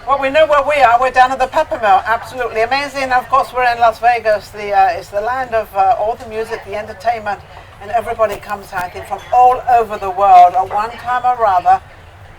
Well, we know where we are. We're down at the Pepper Mill. Absolutely amazing. And of course, we're in Las Vegas. It's the land of all the music, the entertainment, and everybody comes, I think, from all over the world. At one time or other,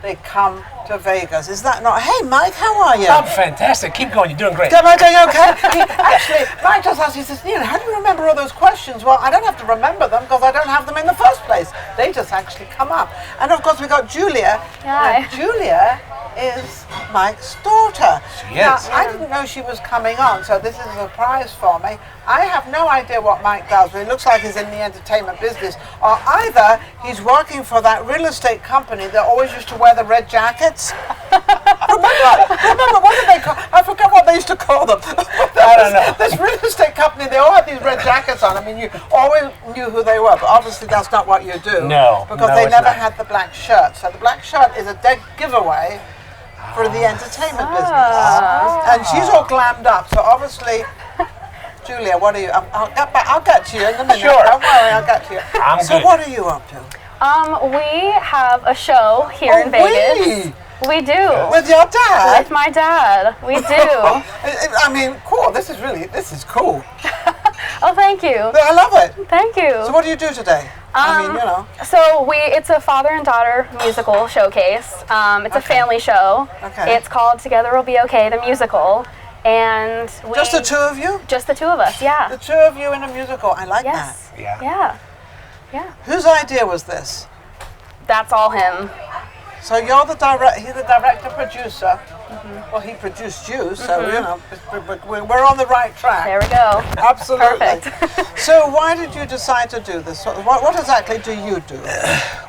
they come to Vegas. Is that not? Hey, Mike, how are you? I'm fantastic. Keep going. You're doing great. Am I doing okay? Actually, Mike just asked, he says, Ninon, how do you remember all those questions? Well, I don't have to remember them because I don't have them in the first place. They just actually come up. And of course, we got Julia. Hi. Julia is Mike's daughter. Yes. Now, I didn't know she was coming on, so this is a surprise for me. I have no idea what Mike does, but it looks like he's in the entertainment business. Or either he's working for that real estate company that always used to wear the red jackets. Remember, what did they call? I forgot what they used to call them. I don't know. This real estate company, they all had these red jackets on. I mean, you always knew who they were, but obviously that's not what you do. No, because no, they it's never not. had the black shirt. So the black shirt is a dead giveaway for the entertainment business. And she's all glammed up, so obviously, Julia, what are you? I'll get to you in a minute. Sure. Don't worry, I'll get to you. I'm good. What are you up to? We have a show here in Vegas. We do. With your dad? With my dad. We do. I mean, cool. This is cool. Oh, thank you. I love it. Thank you. So what do you do today? I mean, you know. So it's a father and daughter musical showcase. It's a family show. Okay. It's called Together We'll Be Okay, the musical. And Just the two of you? Just the two of us, yeah. The two of you in a musical. I like Yes. that. Yeah. Yeah. Yeah. Whose idea was this? That's all him. So you're the he's the director producer. Well, he produced you, so you know we're on the right track. There we go. Absolutely. Perfect. So why did you decide to do this? What exactly do you do?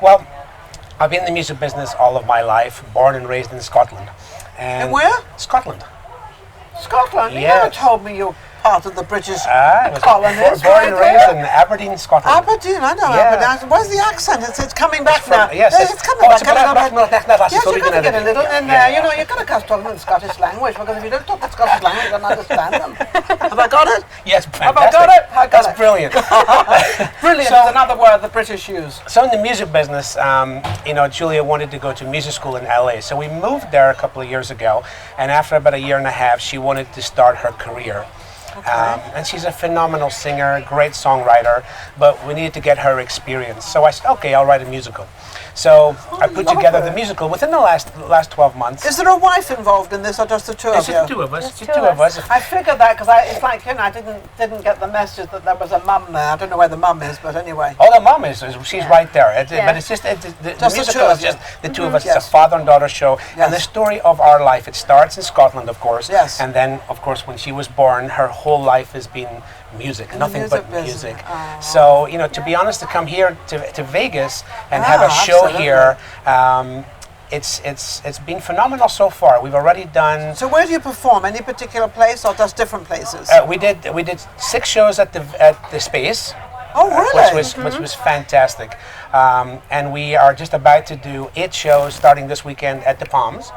Well, I've been in the music business all of my life, born and raised in Scotland. And where? Scotland. Scotland. You Yes. never told me you're part of the British I was colonies. born and right raised there. in Aberdeen, Scotland. Aberdeen, I know Yeah. Aberdeen. Where's the accent? It's coming back From- now. yes, it's coming back. it's back. Yes, you've got to get a little in there. You know, you've got to start talking the Scottish language because if you don't talk the Scottish language, you don't understand them. Have I got it? Yes, Have fantastic. I got it? I got That's it. brilliant. Brilliant So- is another word the British use. So in the music business, Julia wanted to go to music school in LA. So we moved there a couple of years ago, and after about a year and a half, she wanted to start her career. And she's a phenomenal singer, great songwriter, but we needed to get her experience. So I said, okay, I'll write a musical. So I put together the musical within the last 12 months. Is there a wife involved in this, or just the two of It's you? just the two of us. Just The two of us. I figured that because it's like I didn't get the message that there was a mum there. I don't know where the mum is, but anyway. Oh, the mom is. She's right there. Yeah. But it's just the Just the musical two is of you. just the two of us. Yes. It's a father and daughter show, Yes. and the story of our life. It starts in Scotland, of course. Yes. And then, of course, when she was born, her whole life has been music, nothing music but business. music. Oh. So to be honest, to come here to Vegas and have a show absolutely. here. It's been phenomenal so far. We've already done. So where do you perform? Any particular place, or just different places? We did 6 shows at the Space. Oh, really? Which was fantastic. And we are just about to do 8 shows starting this weekend at the Palms.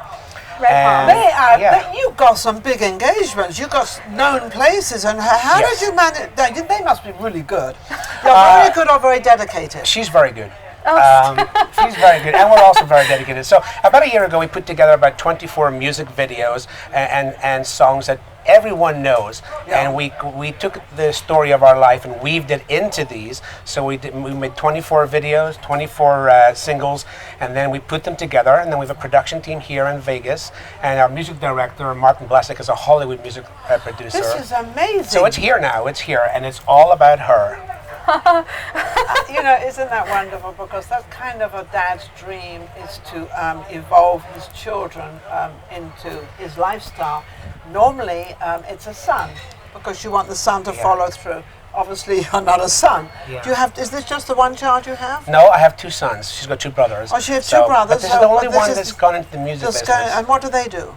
Red Palm. You've got some big engagements. You've got known places, and how Yes. did you manage? They must be really good. You're very good or very dedicated. She's very good. She's very good, and we're also very dedicated. So about a year ago, we put together about 24 music videos and songs that everyone knows, and we took the story of our life and weaved it into these. So we made 24 videos, 24 singles, and then we put them together. And then we have a production team here in Vegas, and our music director Martin Blasick is a Hollywood music producer. This is amazing. So it's here now. It's here, and it's all about her. Isn't that wonderful? Because that's kind of a dad's dream, is to evolve his children into his lifestyle. Normally, it's a son, because you want the son to follow through. Obviously, you're not a son. Yeah. Do you have? Is this just the one child you have? No, I have 2 sons. She's got 2 brothers. Oh, she has 2 brothers. But this is the only one that's gone into the music business. And what do they do?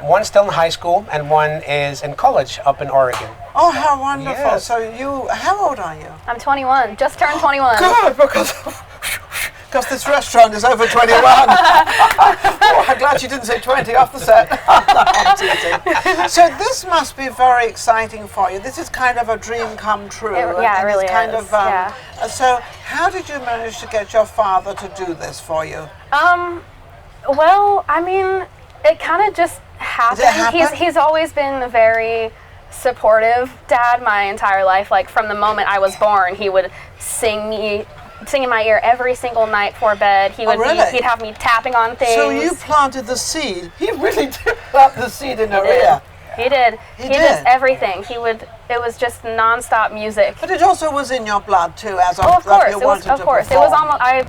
One's still in high school, and one is in college up in Oregon. Oh, how wonderful! Yes. So how old are you? I'm 21. Just turned 21. Good, because this restaurant is over 21. Oh, I'm glad you didn't say 20 off the set. I'm teasing. So this must be very exciting for you. This is kind of a dream come true. It really is. Yeah. So how did you manage to get your father to do this for you? Well, I mean, It kind of just happened. Did it happen? He's always been a very supportive dad my entire life. Like from the moment I was born, he would sing in my ear every single night before bed. He would he'd have me tapping on things. So you planted the seed. He really did plant the seed in her ear. He did. He did everything. It was just non-stop music. But it also was in your blood too, as of course. like you wanted Of to course. perform. It was almost. I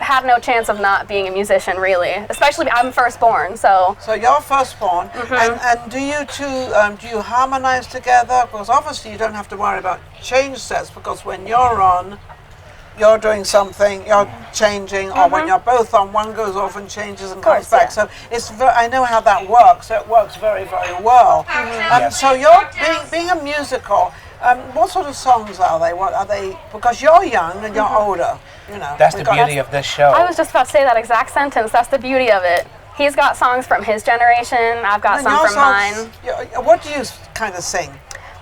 had no chance of not being a musician, really. Especially I'm firstborn, so. So you're firstborn, and do you two do you harmonize together? Because obviously you don't have to worry about change sets, because when you're on, you're doing something, you're changing, or when you're both on, one goes off and changes and comes back. Yeah. So it's I know how that works. So it works very, very well. So you're being a musical. What sort of songs are they? What are they? Because you're young and you're older. You know. That's the beauty of this show. I was just about to say that exact sentence. That's the beauty of it. He's got songs from his generation. I've got some from mine. What do you kind of sing?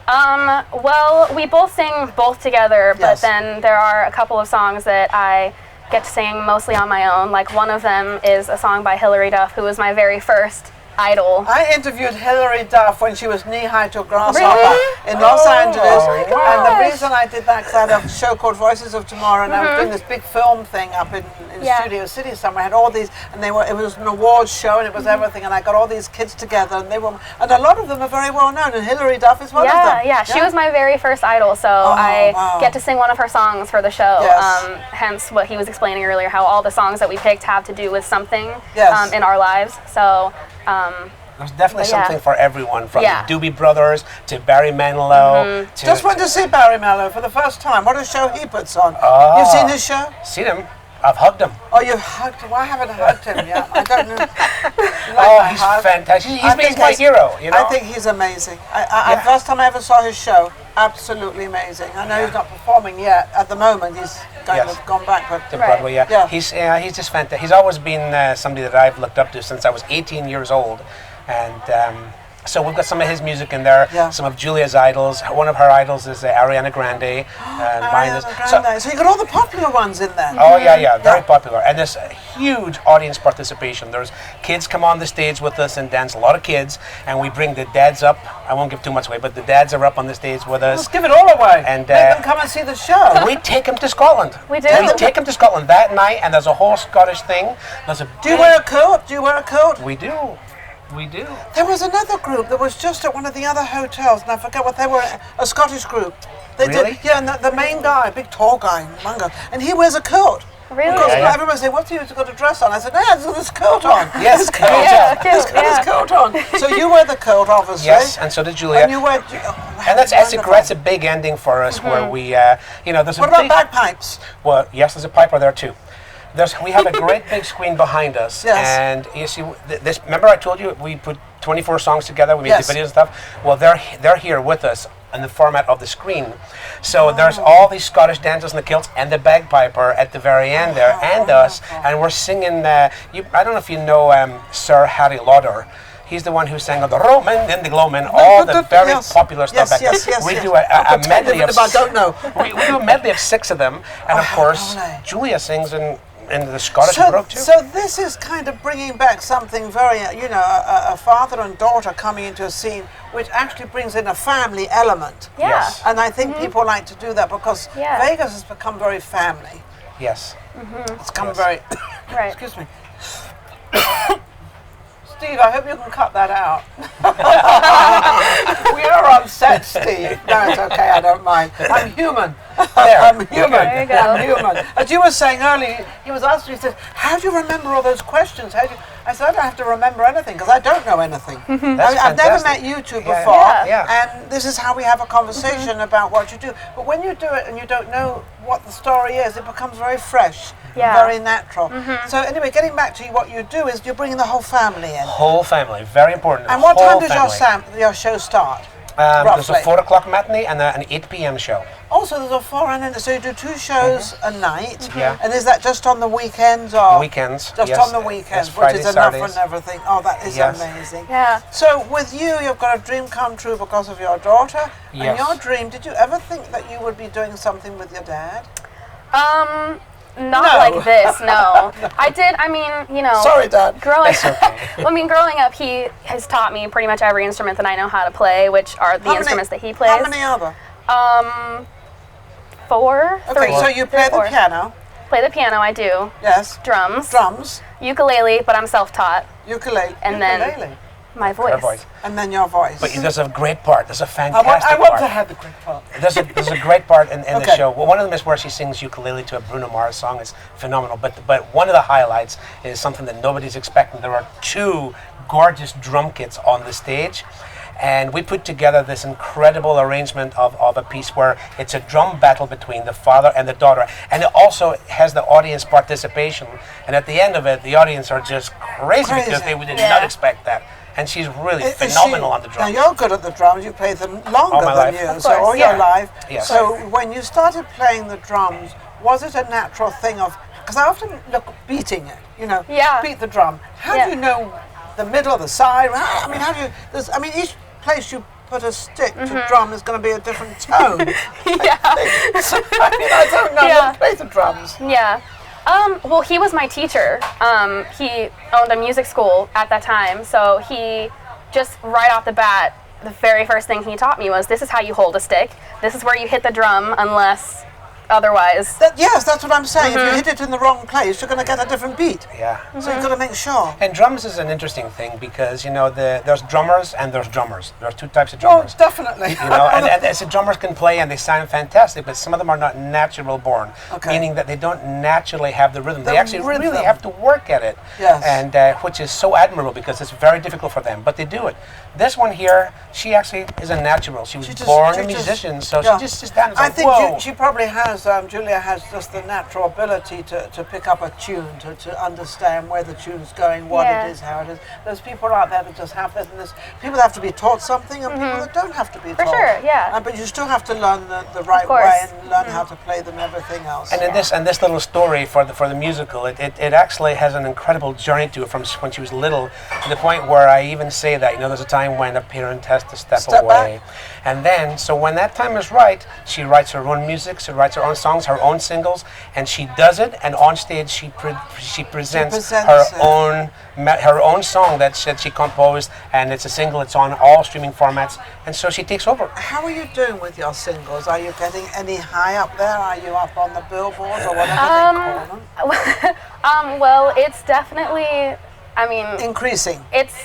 Well, we both sing both together, but Yes. then there are a couple of songs that I get to sing mostly on my own. Like one of them is a song by Hilary Duff, who was my very first idol. I interviewed Hilary Duff when she was knee-high to a grasshopper Really? in Los Angeles. my And gosh. the reason I did that, because I had a show called Voices of Tomorrow, and I was doing this big film thing up in Yeah. Studio City somewhere. I had all these, and it was an awards show, and it was everything, and I got all these kids together, and a lot of them are very well known, and Hilary Duff is one of them. Yeah, she was my very first idol, so I get to sing one of her songs for the show. Yes. Hence what he was explaining earlier, how all the songs that we picked have to do with something Yes. in our lives. So, There's definitely But yeah. something for everyone, from Yeah. the Doobie Brothers to Barry Manilow. Just went to see Barry Manilow for the first time. What a show he puts on. Oh. You've seen his show? Seen him. I've hugged him. Oh, you've hugged him. Well, I haven't hugged him yet. I don't know. Oh, he's fantastic. He's my hero, you know? I think he's amazing. The first time I ever saw his show, absolutely amazing. I know he's not performing yet at the moment. He's kind of gone back, but To Broadway, yeah. Yeah. He's just fantastic. He's always been somebody that I've looked up to since I was 18 years old. And so we've got some of his music in there, Yeah. some of Julia's idols. One of her idols is Ariana Grande. Mine is. So you got all the popular ones in there. Oh yeah, very popular, and there's a huge audience participation. There's kids come on the stage with us and dance. A lot of kids, and we bring the dads up. I won't give too much away, but the dads are up on the stage with us. Let's give it all away. And, make them come and see the show. We take them to Scotland. We do. We take them to Scotland that night, and there's a whole Scottish thing. There's a Do you wear a coat? Do you wear a coat? We do. We do. There was another group that was just at one of the other hotels, and I forget what they were. A Scottish group. They Really? did. Yeah, and the main guy, big tall guy, Mungo, and he wears a coat. really? Because Yeah. everyone said, "What's he got a dress on?" I said, "No, he's got this coat on." Yes, His coat Yeah, on. cute, He's got his yeah. coat on. So you wear the coat, obviously. Yes, and so did Julia. And you wear. And that's wonderful. that's a big ending for us, where we, there's a What about big. bagpipes? Well, yes, there's a piper there too. We have a great big screen behind us, Yes. and you see this. Remember, I told you we put 24 songs together. We made Yes. the videos and stuff. Well, they're here with us in the format of the screen. So there's all these Scottish dancers in the kilts and the bagpiper at the very end there, and us, and we're singing. I don't know if you know Sir Harry Lauder. He's the one who sang on the Roman and the Gloman, all the very popular stuff back then. We do a medley of. I don't know. We do a medley of 6 of them, and of course, lovely. Julia sings in the Scottish brogue too. So this is kind of bringing back something very, a father and daughter coming into a scene, which actually brings in a family element. Yeah. Yes. And I think people like to do that because Yeah. Vegas has become very family. Yes. It's become very. Right. Excuse me. Steve, I hope you can cut that out. We are on set, Steve. No, it's okay, I don't mind. I'm human. I'm human. There you go. I'm human. As you were saying earlier, he was asking, he said, how do you remember all those questions? I said, I don't have to remember anything because I don't know anything. I've never met you two before, Yeah. and this is how we have a conversation about what you do. But when you do it and you don't know what the story is, it becomes very fresh, Yeah. very natural. So anyway, getting back to what you do is you're bringing the whole family in. Whole family, very important. And what Whole time does family. your show start? There's a roughly? 4 o'clock matinee and an 8 p.m. show. Also, there's a 4 and so you do 2 shows a night. Yeah. And is that just on the weekends or Weekends. just yes. on the weekends, Yes, which Fridays, is enough Saturdays. and everything? Oh, that is Yes. amazing. Yeah. So with you've got a dream come true because of your daughter. And Yes. your dream, did you ever think that you would be doing something with your dad? Not like this, no. I did, I mean, you know. Sorry, Dad. Growing That's okay. I mean, growing up, he has taught me pretty much every instrument that I know how to play, which are the instruments that he plays. How many other? 4, Okay, 3. so you play the 4. piano. Play the piano, I do. Yes. Drums. Drums. Ukulele, but I'm self-taught. Ukulele. And then my voice. Her voice. And then your voice. But there's a great part. There's a fantastic I want part. to have the great part. There's a great part in the Okay. show. Well, one of them is where she sings ukulele to a Bruno Mars song. It's phenomenal. But one of the highlights is something that nobody's expecting. There are 2 gorgeous drum kits on the stage. And we put together this incredible arrangement of a piece where it's a drum battle between the father and the daughter. And it also has the audience participation. And at the end of it, the audience are just crazy. Because they did not expect that. And she's really phenomenal on the drums. Now, you're good at the drums. You played them longer than life. you. Of So course, all your life. Yes. So when you started playing the drums, was it a natural thing of... Because I often look at beating it, you know. Yeah. Beat the drum. How do you know the middle, the side? I mean, how do you... each place you put a stick to drum is going to be a different tone. I don't know how to play the drums. Yeah. Well, he was my teacher. He owned a music school at that time, so he just right off the bat, the very first thing he taught me was, this is how you hold a stick. This is where you hit the drum unless otherwise. Yes, that's what I'm saying. If you hit it in the wrong place, you're going to get a different beat. Yeah. So you've got to make sure. And drums is an interesting thing because, you know, there's drummers and there's drummers. There's 2 types of Oh, drummers. definitely. You know, and as the drummers can play and they sound fantastic, but some of them are not natural born, meaning that they don't naturally have the rhythm. They actually really have to work at it, and which is so admirable because it's very difficult for them, but they do it. This one here, she actually is a natural. She was born a musician, so she just sits down and I says, think whoa. she probably has, Julia has just the natural ability to pick up a tune, to understand where the tune's going, what it is, how it is. There's people out there that just have this, and there's people that have to be taught something, and people that don't have to be taught. For sure, yeah. But you still have to learn the right way and learn how to play them, everything else. And in this little story for the musical, it actually has an incredible journey to it from when she was little, to the point where I even say that, you know, there's a time when a parent has to step away. Back. And then, so when that time is right, she writes her own music, she writes her own songs, her own singles, and she does it, and on stage she presents her own song that she composed, and it's a single, it's on all streaming formats, and so she takes over. How are you doing with your singles? Are you getting any high up there? Are you up on the billboards or whatever they call them? Well, it's definitely, I mean... Increasing. It's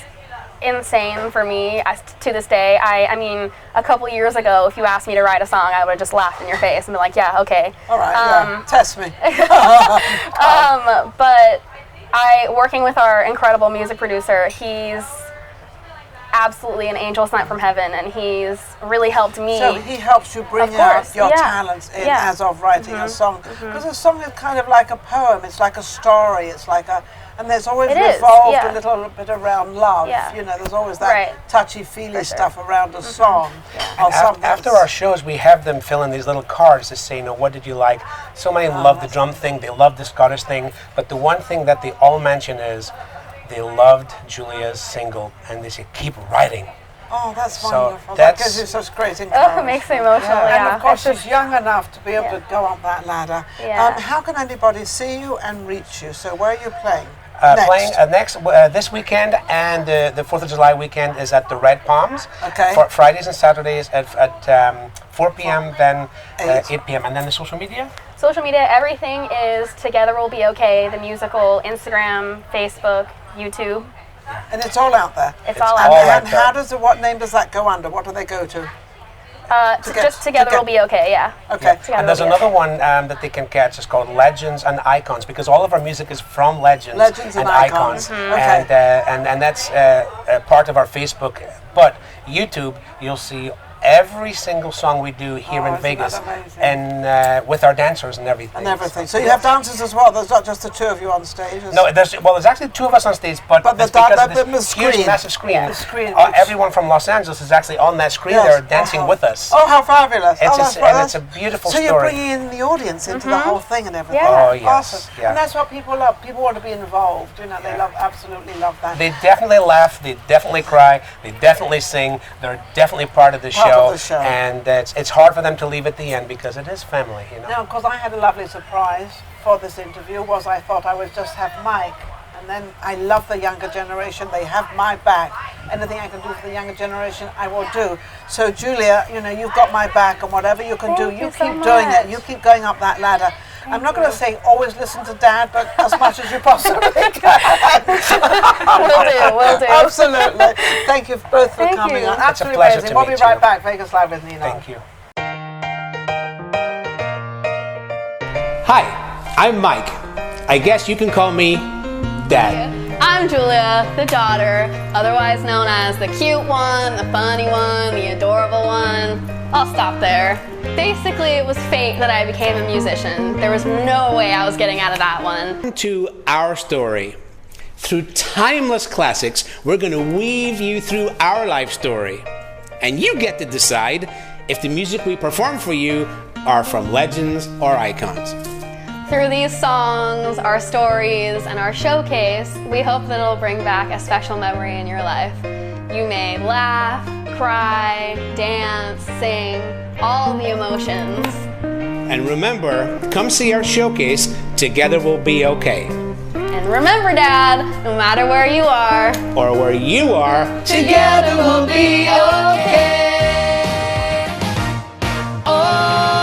insane for me to this day. I mean, a couple years ago, if you asked me to write a song, I would have just laughed in your face and be like, yeah, okay. All right, test me. But working with our incredible music producer, he's absolutely an angel sent from heaven, and he's really helped me. So he helps you bring out your talents in as of writing a song. Because a song is kind of like a poem, it's like a story, it's like a... And there's always revolved a little bit around love. You know, there's always that touchy-feely stuff around a song. After our shows, we have them fill in these little cards to say, you know, what did you like? So many love the drum thing, they love the Scottish thing, but the one thing that they all mention is they loved Julia's single, and they say, keep writing. Oh, that's so wonderful. That gives you such great encouragement. Oh, it makes me emotional, And of course, she's young enough to be able to go up that ladder. Yeah. How can anybody see you and reach you? So where are you playing? Playing this weekend, and the 4th of July weekend is at the Red Palms. Okay. For Fridays and Saturdays at 4 p.m., then 8 p.m. And then the social media? Social media, everything is Together We'll Be Okay, the musical, Instagram, Facebook, YouTube. And it's all out there? It's all out there. And what name does that go under? What do they go to? Just Together We'll Be Okay, yeah. Okay. And there's another one that they can catch. It's called Legends and Icons, because all of our music is from Legends and Icons. Okay. And that's part of our Facebook. But YouTube, you'll see every single song we do here in Vegas, and with our dancers and everything. So you have dancers as well. There's not just the 2 of you on stage. No, there's actually 2 of us on stage, but it's because of this huge, massive screen. Everyone from Los Angeles is actually on that screen there dancing with us. Oh, how fabulous! It's a beautiful story. So you're bringing in the audience into the whole thing and everything. Yeah. Oh, yes. Awesome. Yeah. And that's what people love. People want to be involved. You know, they absolutely love that. They definitely laugh. They definitely cry. They definitely sing. They're definitely part of the show. show. And it's hard for them to leave at the end because it is family, you know. Now, because I had a lovely surprise for this interview was I thought I would just have Mike. And then I love the younger generation. They have my back. Anything I can do for the younger generation, I will do. So, Julia, you know, you've got my back, and whatever you can do, you keep doing it. You keep going up that ladder. I'm not going to say always listen to Dad, but as much as you possibly can. Will do. Absolutely. Thank you both for coming on. Absolutely amazing. We'll be right back. Vegas Live with Ninon. Thank you. Hi, I'm Mike. I guess you can call me Dad. I'm Julia, the daughter, otherwise known as the cute one, the funny one, the adorable one. I'll stop there. Basically, it was fate that I became a musician. There was no way I was getting out of that one. To our story. Through timeless classics, we're going to weave you through our life story. And you get to decide if the music we perform for you are from legends or icons. Through these songs, our stories, and our showcase, we hope that it'll bring back a special memory in your life. You may laugh, cry, dance, sing, all the emotions. And remember, come see our showcase. Together we'll be okay. And remember, Dad, no matter where you are, or where you are, together we'll be okay. Oh.